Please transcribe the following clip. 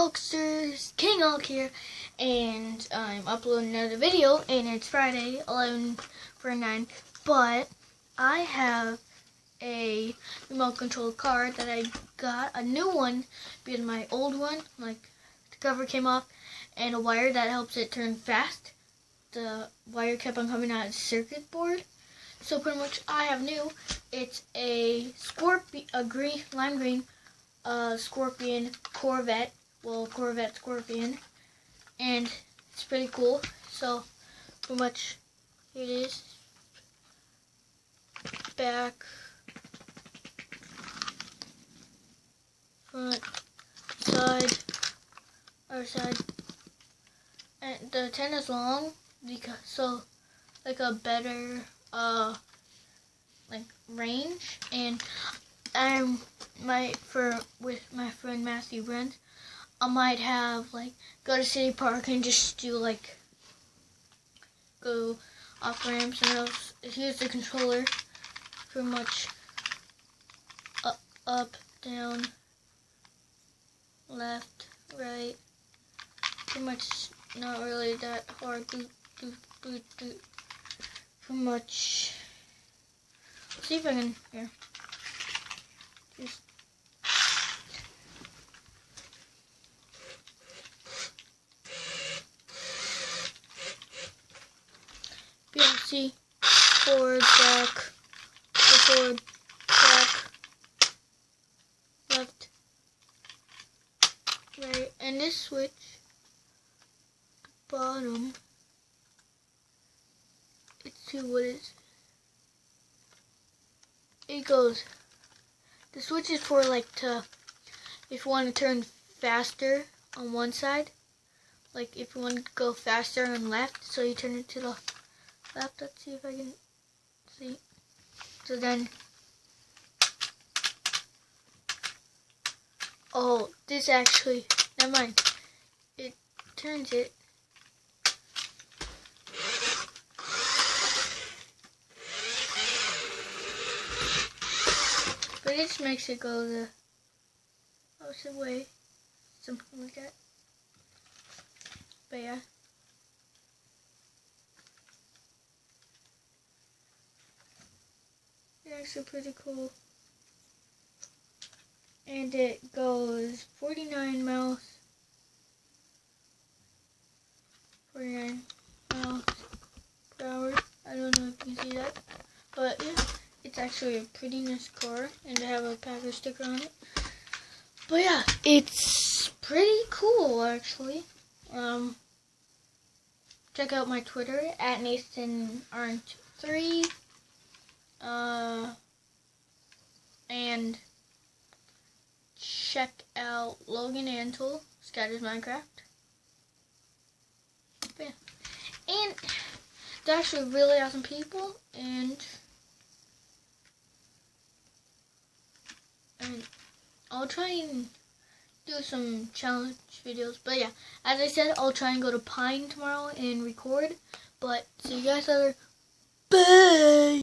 Hulksters, King Hulk here, and I'm uploading another video, and it's Friday, 11/9, but I have a remote control car that I got, a new one, because my old one, like, the cover came off, and a wire that helps it turn fast. The wire kept on coming out of the circuit board, so pretty much I have new. It's a lime green, Scorpion Corvette. Well, Corvette Scorpion, and it's pretty cool. So pretty much here it is. Back, front, side, other side, and the antenna's long because like a better like range. And with my friend Matthew Brent, I might have go to City Park and just do go off ramps and else. Here's the controller, pretty much up, down, left, right. Pretty much not really that hard. Pretty much. Let's see if I can here. Just PLC, forward, back, left, right, and this switch, bottom, it's to what is it goes. The switch is for if you want to turn faster on one side, like if you want to go faster on left, so you turn it to the left. Let's see if I can see. So then, oh, this actually, never mind. It turns it. But it just makes it go the opposite way, something like that. But yeah. It's actually pretty cool. And it goes 49 miles. 49 miles per hour. I don't know if you can see that. But yeah, it's actually a pretty nice car, and to have a Packer sticker on it. But yeah, it's pretty cool actually. Check out my Twitter at NathanArendt3. And check out Logan Antle, Scatters Minecraft. But yeah. And they're actually really awesome people, and I'll try and do some challenge videos. But yeah, as I said, I'll try and go to Pine tomorrow and record. But see you guys later. Bye!